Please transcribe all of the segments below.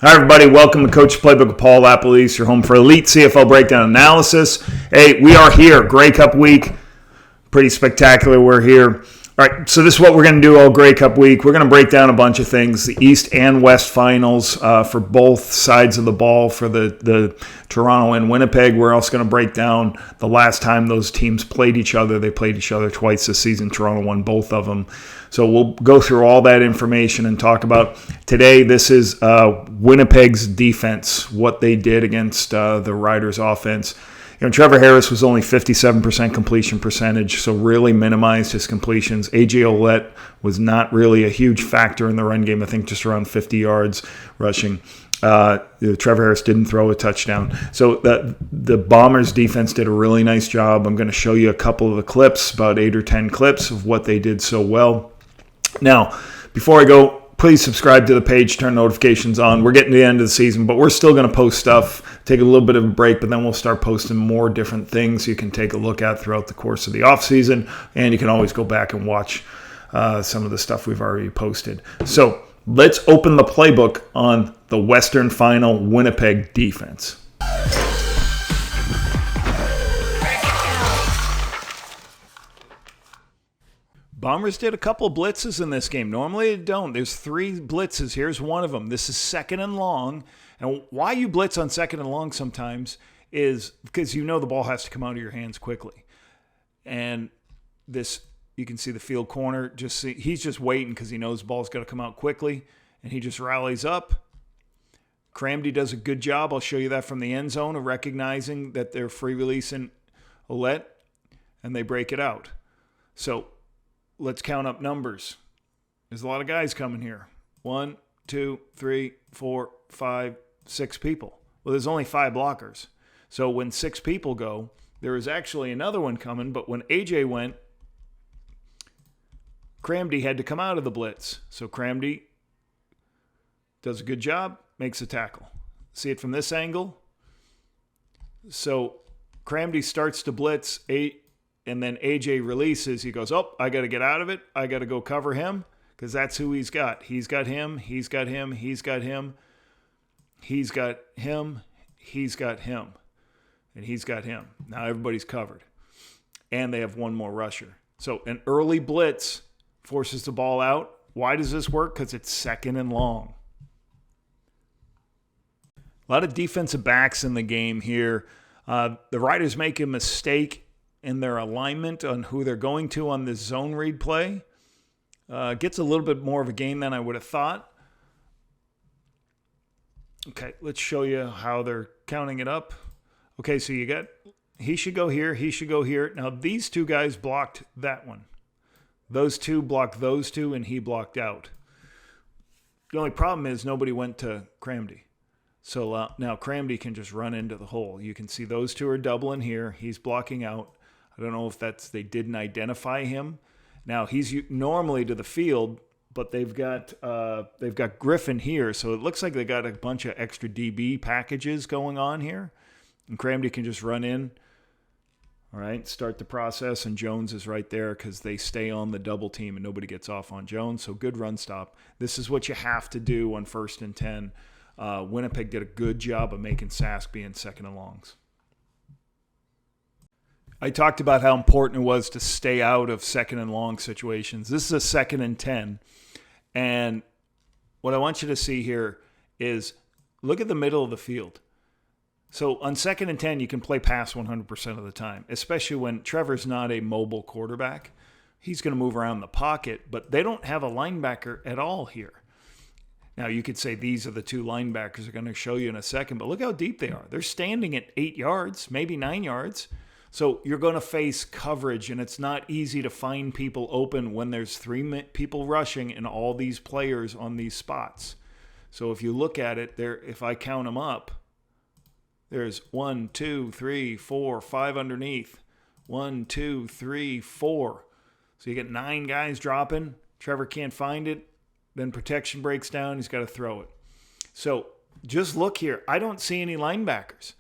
Hi, everybody. Welcome to Coach Playbook with Paul LaPolice, your home for elite CFL breakdown analysis. Hey, we are here. Grey Cup week. Pretty spectacular. We're here. All right, so this is what we're going to do all Grey Cup week. We're going to break down a bunch of things, the East and West finals for both sides of the ball for the Toronto and Winnipeg. We're also going to break down the last time those teams played each other. They played each other twice this season. Toronto won both of them. So we'll go through all that information and talk about today. This is Winnipeg's defense, what they did against the Riders' offense. You know, Trevor Harris was only 57% completion percentage, so really minimized his completions. A.J. Ouellette was not really a huge factor in the run game. I think just around 50 yards rushing. Trevor Harris didn't throw a touchdown. So the Bombers defense did a really nice job. I'm going to show you a couple of the clips, about 8 or 10 clips of what they did so well. Now, before I go, please subscribe to the page, turn notifications on. We're getting to the end of the season, but we're still going to post stuff, take a little bit of a break, but then we'll start posting more different things you can take a look at throughout the course of the offseason, and you can always go back and watch some of the stuff we've already posted. So let's open the playbook on the Western Final Winnipeg defense. Bombers did a couple of blitzes in this game. Normally they don't. There's 3 blitzes. Here's one of them. This is second and long. And why you blitz on second and long sometimes is because you know the ball has to come out of your hands quickly. And this, you can see the field corner. He's just waiting because he knows the ball's got to come out quickly. And he just rallies up. Cramdy does a good job. I'll show you that from the end zone of recognizing that they're free releasing Ouellette. And they break it out. So let's count up numbers. There's a lot of guys coming here. 1, 2, 3, 4, 5, 6 people. Well, there's only 5 blockers. So when 6 people go, there is actually another one coming. But when AJ went, Cramdy had to come out of the blitz. So Cramdy does a good job, makes a tackle. See it from this angle? So Cramdy starts to blitz, and then AJ releases. He goes, oh, I got to get out of it. I got to go cover him because that's who he's got. He's got him. He's got him. He's got him. He's got him. He's got him. And he's got him. Now everybody's covered. And they have one more rusher. So an early blitz forces the ball out. Why does this work? Because it's second and long. A lot of defensive backs in the game here. The Riders make a mistake in their alignment on who they're going to on this zone read play. Gets a little bit more of a game than I would have thought. Okay, let's show you how they're counting it up. Okay, so you got, he should go here, he should go here. Now, these 2 guys blocked that one. Those 2 blocked those 2, and he blocked out. The only problem is nobody went to Cramdy. So now Cramdy can just run into the hole. You can see those 2 are doubling here. He's blocking out. I don't know if they didn't identify him. Now he's normally to the field, but they've got Griffin here, so it looks like they got a bunch of extra DB packages going on here, and Cramdy can just run in. All right, start the process, and Jones is right there because they stay on the double team and nobody gets off on Jones. So good run stop. This is what you have to do on 1st and 10. Winnipeg did a good job of making Sask being second and longs. I talked about how important it was to stay out of second and long situations. This is a 2nd and 10. And what I want you to see here is look at the middle of the field. So on 2nd and 10, you can play pass 100% of the time, especially when Trevor's not a mobile quarterback. He's going to move around the pocket, but they don't have a linebacker at all here. Now, you could say these are the 2 linebackers I'm going to show you in a second, but look how deep they are. They're standing at 8 yards, maybe 9 yards. So you're going to face coverage, and it's not easy to find people open when there's 3 people rushing and all these players on these spots. So if you look at it, there, if I count them up, there's 1, 2, 3, 4, 5 underneath. 1, 2, 3, 4. So you get 9 guys dropping. Trevor can't find it. Then protection breaks down. He's got to throw it. So just look here. I don't see any linebackers.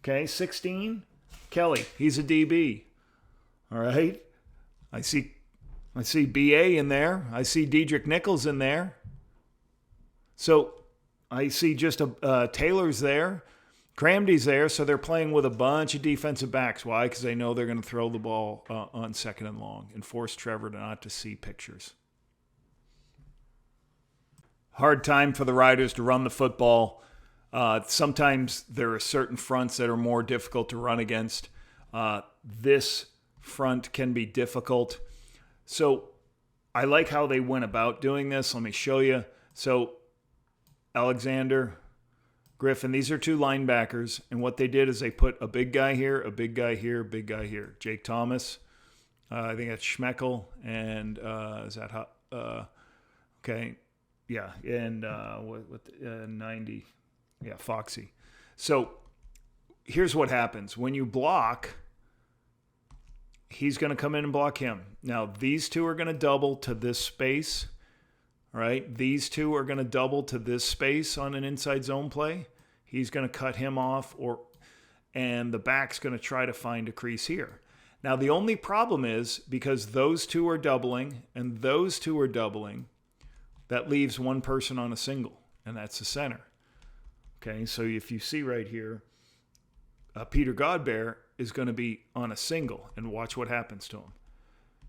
Okay, 16. Kelly, he's a DB. All right. I see BA in there. I see Diedrich Nichols in there. So I see just Taylor's there. Cramdy's there, so they're playing with a bunch of defensive backs. Why? Because they know they're going to throw the ball on second and long and force Trevor not to see pictures. Hard time for the Riders to run the football. Sometimes there are certain fronts that are more difficult to run against. This front can be difficult. So I like how they went about doing this. Let me show you. So Alexander, Griffin, these are two linebackers. And what they did is they put a big guy here, a big guy here, a big guy here. Jake Thomas, I think that's Schmeckel. And is that okay. Yeah, and 90. Yeah, Foxy. So here's what happens. When you block, he's going to come in and block him. Now, these two are going to double to this space, right? These two are going to double to this space on an inside zone play. He's going to cut him off, and the back's going to try to find a crease here. Now, the only problem is because those two are doubling and those two are doubling, that leaves one person on a single, and that's the center. Okay, so if you see right here, Peter Godbear is going to be on a single, and watch what happens to him.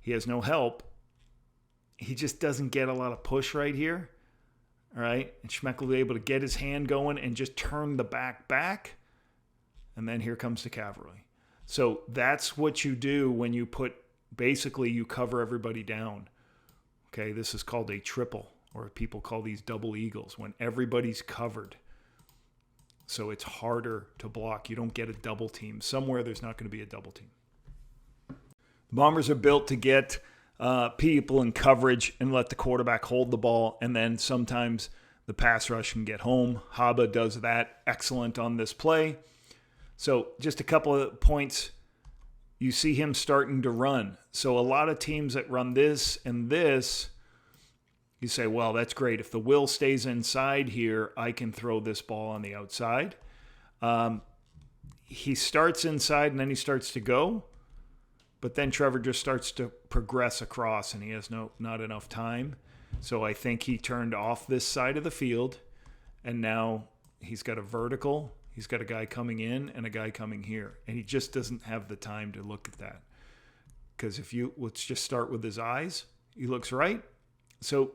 He has no help. He just doesn't get a lot of push right here. All right, and Schmeckel will be able to get his hand going and just turn the back, and then here comes the cavalry. So that's what you do when you basically you cover everybody down. Okay, this is called a triple, or people call these double eagles, when everybody's covered. So it's harder to block. You don't get a double team. Somewhere there's not going to be a double team. The Bombers are built to get people in coverage and let the quarterback hold the ball, and then sometimes the pass rush can get home. Haba does that excellent on this play. So just a couple of points. You see him starting to run. So a lot of teams that run this and this, you say, well, that's great. If the will stays inside here, I can throw this ball on the outside. He starts inside and then he starts to go. But then Trevor just starts to progress across and he has not enough time. So I think he turned off this side of the field. And now he's got a vertical. He's got a guy coming in and a guy coming here. And he just doesn't have the time to look at that. Because let's just start with his eyes. He looks right. So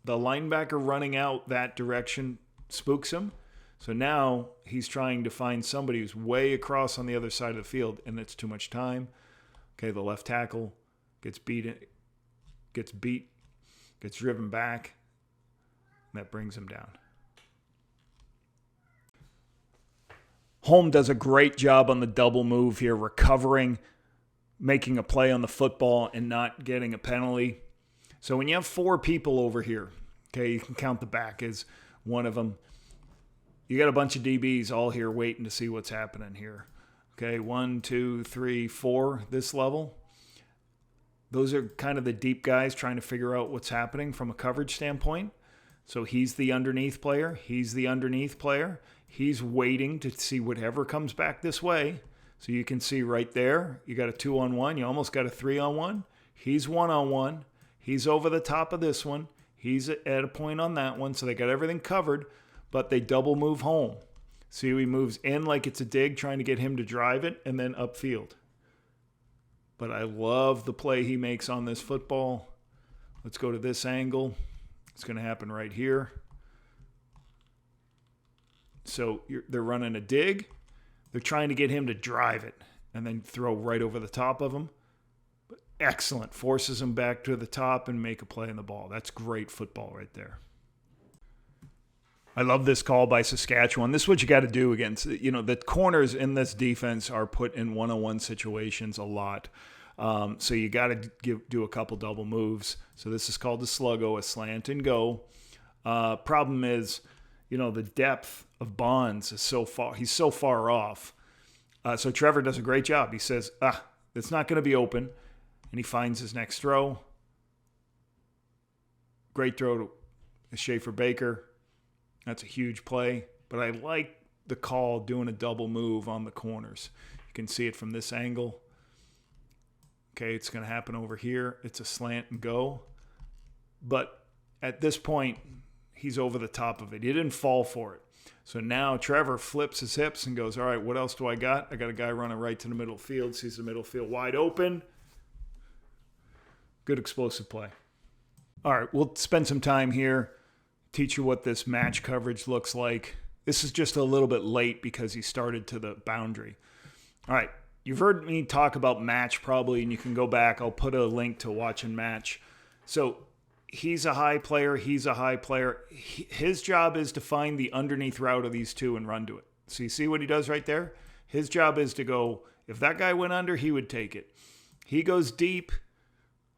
the linebacker running out that direction spooks him. So now he's trying to find somebody who's way across on the other side of the field, and it's too much time. Okay, the left tackle gets driven back, and that brings him down. Holm does a great job on the double move here, recovering, making a play on the football, and not getting a penalty. So when you have four people over here, okay, you can count the back as one of them. You got a bunch of DBs all here waiting to see what's happening here. Okay, 1, 2, 3, 4, this level. Those are kind of the deep guys trying to figure out what's happening from a coverage standpoint. So he's the underneath player. He's waiting to see whatever comes back this way. So you can see right there, you got a 2-on-1. You almost got a 3-on-1. He's 1-on-1. He's over the top of this one. He's at a point on that one. So they got everything covered, but they double move home. See, he moves in like it's a dig, trying to get him to drive it, and then upfield. But I love the play he makes on this football. Let's go to this angle. It's going to happen right here. So they're running a dig. They're trying to get him to drive it and then throw right over the top of him. But excellent. Forces him back to the top and make a play on the ball. That's great football right there. I love this call by Saskatchewan. This is what you got to do against, the corners in this defense are put in one-on-one situations a lot. So you got to do a couple double moves. So this is called the sluggo, a slant and go. Problem is, the depth of Bonds is so far. He's so far off. So Trevor does a great job. He says, it's not going to be open. And he finds his next throw. Great throw to Schaefer Baker. That's a huge play. But I like the call doing a double move on the corners. You can see it from this angle. Okay, it's going to happen over here. It's a slant and go. But at this point, he's over the top of it. He didn't fall for it. So now Trevor flips his hips and goes, all right, what else do I got? I got a guy running right to the middle field, sees the middle field wide open. Good explosive play. All right, we'll spend some time here, teach you what this match coverage looks like. This is just a little bit late because he started to the boundary. All right, you've heard me talk about match probably, and you can go back. I'll put a link to watching match. So he's a high player. He's a high player. His job is to find the underneath route of these two and run to it. So you see what he does right there? His job is to go, if that guy went under, he would take it. He goes deep,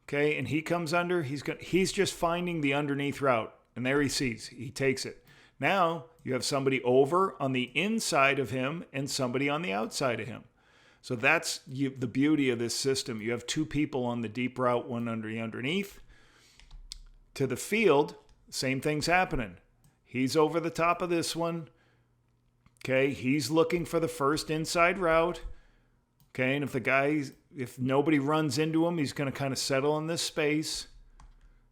okay, and he comes under. He's just finding the underneath route, and there he sees. He takes it. Now you have somebody over on the inside of him and somebody on the outside of him. So that's the beauty of this system. You have two people on the deep route, one underneath. To the field, same thing's happening. He's over the top of this one. Okay, he's looking for the first inside route. Okay, and if nobody runs into him, he's going to kind of settle in this space.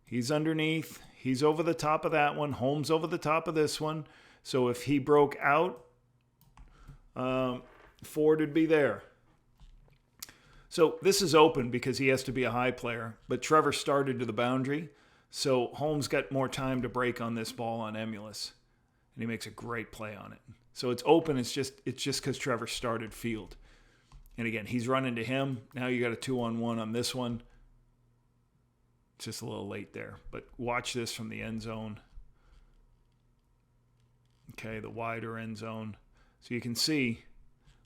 He's underneath. He's over the top of that one. Holmes over the top of this one. So if he broke out, Ford would be there. So this is open because he has to be a high player, but Trevor started to the boundary. So Holmes got more time to break on this ball on Emulus, and he makes a great play on it. So it's open. It's just because Trevor started field. And again, he's running to him. Now you got a 2-on-1 on this one. It's just a little late there, but watch this from the end zone. Okay, the wider end zone. So you can see,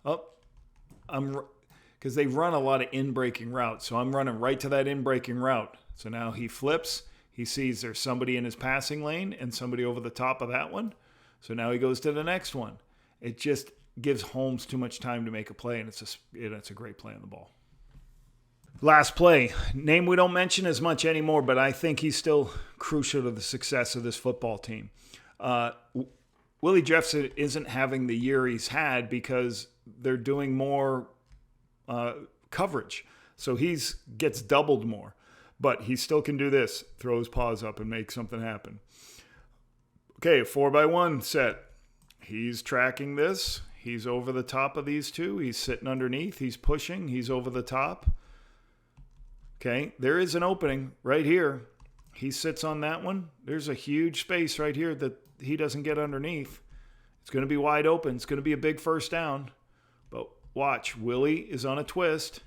because they run a lot of in-breaking routes. So I'm running right to that in-breaking route. So now he flips. He sees there's somebody in his passing lane and somebody over the top of that one. So now he goes to the next one. It just gives Holmes too much time to make a play, and it's a great play on the ball. Last play. Name we don't mention as much anymore, but I think he's still crucial to the success of this football team. Willie Jefferson isn't having the year he's had because they're doing more coverage. So he gets doubled more. But he still can do this. Throw his paws up and make something happen. Okay, 4x1 set. He's tracking this. He's over the top of these two. He's sitting underneath. He's pushing. He's over the top. Okay, there is an opening right here. He sits on that one. There's a huge space right here that he doesn't get underneath. It's going to be wide open. It's going to be a big first down. But watch, Willie is on a twist.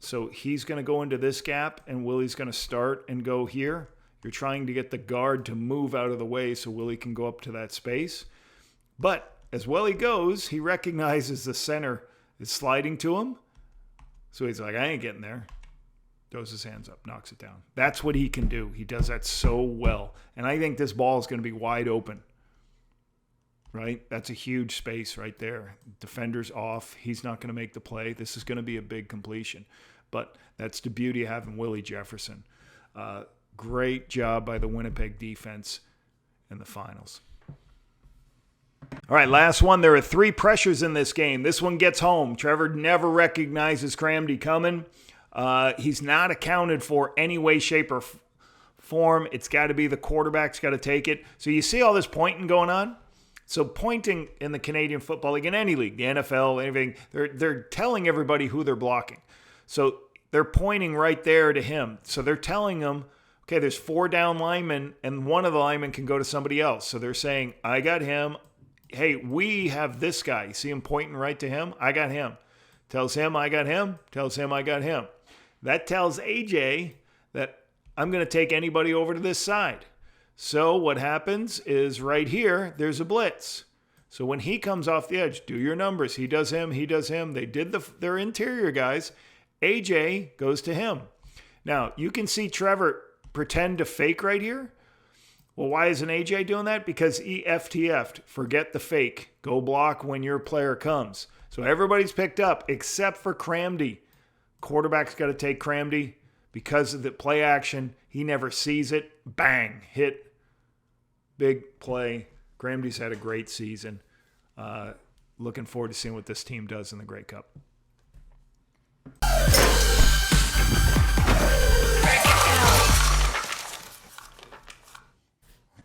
So he's going to go into this gap, and Willie's going to start and go here. You're trying to get the guard to move out of the way so Willie can go up to that space. But as Willie goes, he recognizes the center is sliding to him. So he's like, I ain't getting there. Throws his hands up, knocks it down. That's what he can do. He does that so well. And I think this ball is going to be wide open. Right? That's a huge space right there. Defender's off. He's not going to make the play. This is going to be a big completion. But that's the beauty of having Willie Jefferson. Great job by the Winnipeg defense in the finals. All right, last one. There are 3 pressures in this game. This one gets home. Trevor never recognizes Cramdy coming. He's not accounted for any way, shape, or form. It's got to be the quarterback's got to take it. So you see all this pointing going on? So pointing in the Canadian Football League, in any league, the NFL, anything, they're telling everybody who they're blocking. So they're pointing right there to him. So they're telling him, okay, there's 4 down linemen, and one of the linemen can go to somebody else. So they're saying, I got him. Hey, we have this guy. You see him pointing right to him? I got him. Tells him I got him. Tells him I got him. That tells AJ that I'm going to take anybody over to this side. So what happens is right here, there's a blitz. So when he comes off the edge, do your numbers. He does him. He does him. They did their interior guys. AJ goes to him. Now, you can see Trevor pretend to fake right here. Well, why isn't AJ doing that? Because he FTF'd. Forget the fake. Go block when your player comes. So everybody's picked up except for Cramdy. Quarterback's got to take Cramdy because of the play action. He never sees it. Bang. Hit. Big play. Cramdy's had a great season. Looking forward to seeing what this team does in the Grey Cup.